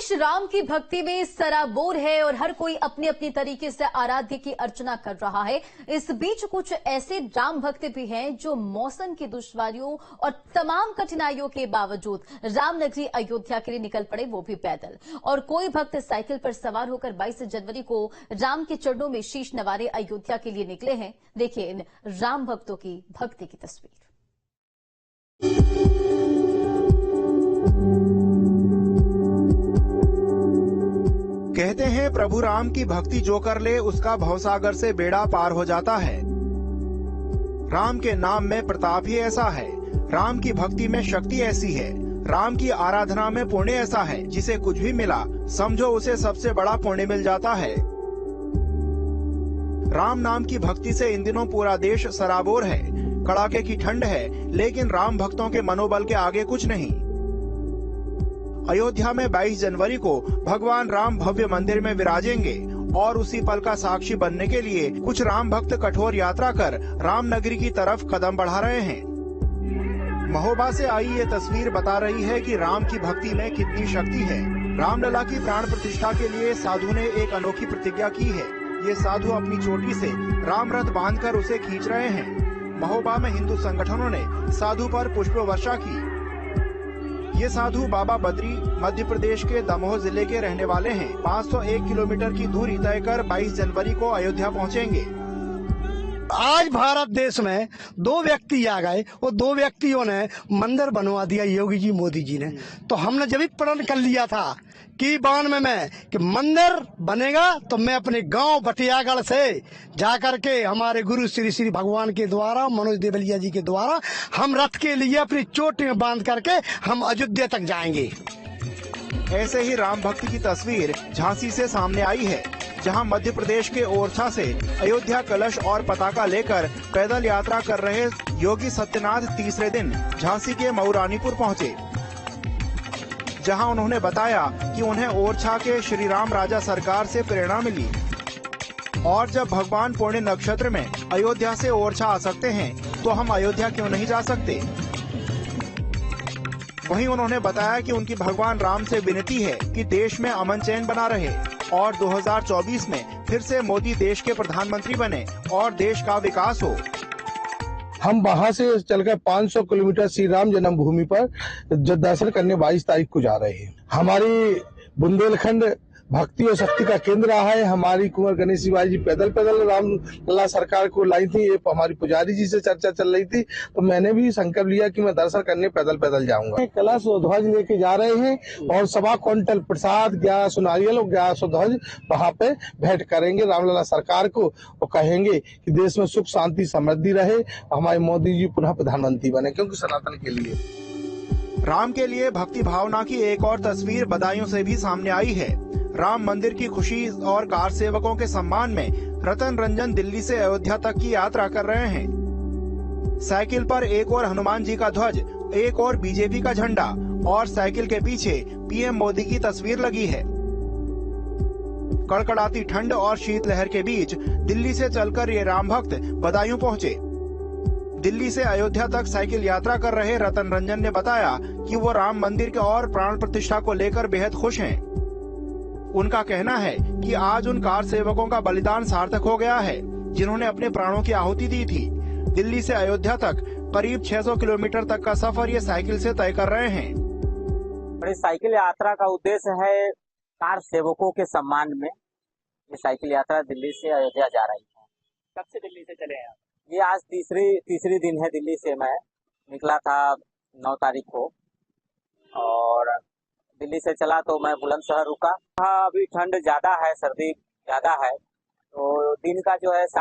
देश राम की भक्ति में सराबोर है और हर कोई अपने अपने तरीके से आराध्य की अर्चना कर रहा है। इस बीच कुछ ऐसे राम भक्त भी हैं जो मौसम की दुश्वारियों और तमाम कठिनाइयों के बावजूद रामनगरी अयोध्या के लिए निकल पड़े, वो भी पैदल। और कोई भक्त साइकिल पर सवार होकर 22 जनवरी को राम के चरणों में शीश नवारे अयोध्या के लिए निकले हैं। देखिए इन राम भक्तों की भक्ति की तस्वीर। कहते हैं प्रभु राम की भक्ति जो कर ले उसका भवसागर से बेड़ा पार हो जाता है। राम के नाम में प्रताप ही ऐसा है, राम की भक्ति में शक्ति ऐसी है, राम की आराधना में पुण्य ऐसा है जिसे कुछ भी मिला समझो उसे सबसे बड़ा पुण्य मिल जाता है। राम नाम की भक्ति से इन दिनों पूरा देश सराबोर है। कड़ाके की ठंड है लेकिन राम भक्तों के मनोबल के आगे कुछ नहीं। अयोध्या में 22 जनवरी को भगवान राम भव्य मंदिर में विराजेंगे और उसी पल का साक्षी बनने के लिए कुछ राम भक्त कठोर यात्रा कर रामनगरी की तरफ कदम बढ़ा रहे हैं। महोबा से आई ये तस्वीर बता रही है कि राम की भक्ति में कितनी शक्ति है। रामलला की प्राण प्रतिष्ठा के लिए साधु ने एक अनोखी प्रतिज्ञा की है। ये साधु अपनी चोटी से राम रथ बांधकर उसे खींच रहे हैं। महोबा में हिंदू संगठनों ने साधु पर पुष्प वर्षा की। ये साधु बाबा बद्री मध्य प्रदेश के दमोह जिले के रहने वाले हैं। 501 किलोमीटर की दूरी तय कर 22 जनवरी को अयोध्या पहुंचेंगे। आज भारत देश में दो व्यक्ति आ गए, वो दो व्यक्तियों ने मंदिर बनवा दिया योगी जी मोदी जी ने। तो हमने जब भी प्रण कर लिया था कि 92 में कि मंदिर बनेगा तो मैं अपने गांव बटियागढ़ से जाकर के हमारे गुरु श्री श्री भगवान के द्वारा मनोज देवलिया जी के द्वारा हम रथ के लिए अपनी चोटी में बांध करके हम अयोध्या तक जाएंगे। ऐसे ही राम भक्ति की तस्वीर झांसी से सामने आई है, जहां मध्य प्रदेश के ओरछा से अयोध्या कलश और पताका लेकर पैदल यात्रा कर रहे योगी सत्यनाथ तीसरे दिन झांसी के मऊरानीपुर पहुंचे, जहां उन्होंने बताया कि उन्हें ओरछा के श्री राम राजा सरकार से प्रेरणा मिली और जब भगवान पुण्य नक्षत्र में अयोध्या से ओरछा आ सकते हैं तो हम अयोध्या क्यों नहीं जा सकते। वहीं उन्होंने बताया कि उनकी भगवान राम से विनती है कि देश में अमन चैन बना रहे और 2024 में फिर से मोदी देश के प्रधानमंत्री बने और देश का विकास हो। हम वहां से चलकर 500 किलोमीटर श्री राम जन्मभूमि पर दर्शन करने 22 तारीख को जा रहे हैं। हमारी बुंदेलखंड भक्ति और शक्ति का केंद्र रहा है। हमारी कुंवर गणेश शिवाजी जी पैदल रामलला सरकार को लाई थी। ये हमारी पुजारी जी से चर्चा चल रही थी तो मैंने भी संकल्प लिया कि मैं दर्शन करने पैदल जाऊंगा। कलश और ध्वज लेके जा रहे हैं और 1.25 क्विंटल प्रसाद, गैस, नारियल और गैस और ध्वज वहाँ पे भेंट करेंगे रामलला सरकार को और कहेंगे कि देश में सुख शांति समृद्धि रहे, हमारे मोदी जी पुनः प्रधानमंत्री बने, क्योंकि सनातन के लिए। राम के लिए भक्ति भावना की एक और तस्वीर बदायूं से भी सामने आई है। राम मंदिर की खुशी और कार सेवकों के सम्मान में रतन रंजन दिल्ली से अयोध्या तक की यात्रा कर रहे हैं। साइकिल पर एक और हनुमान जी का ध्वज, एक और बीजेपी का झंडा और साइकिल के पीछे पीएम मोदी की तस्वीर लगी है। कड़कड़ाती ठंड और शीतलहर के बीच दिल्ली से चलकर ये राम भक्त बदायूं पहुंचे। दिल्ली से अयोध्या तक साइकिल यात्रा कर रहे रतन रंजन ने बताया कि वो राम मंदिर के और प्राण प्रतिष्ठा को लेकर बेहद खुश हैं। उनका कहना है कि आज उन कार सेवकों का बलिदान सार्थक हो गया है, जिन्होंने अपने प्राणों की आहुति दी थी। दिल्ली से अयोध्या तक करीब 600 किलोमीटर तक का सफर ये साइकिल से तय कर रहे हैं। बड़ी साइकिल यात्रा का उद्देश्य है कार सेवकों के सम्मान में। ये साइकिल यात्रा दिल्ली से अयोध्या जा रही है। कब से दिल्ली से चले हैं आप? ये आज तीसरी दिन है। दिल्ली से मैं निकला था 9 तारीख को और दिल्ली से चला तो मैं बुलंदशहर रुका। हाँ, अभी ठंड ज्यादा है, सर्दी ज्यादा है, तो दिन का जो है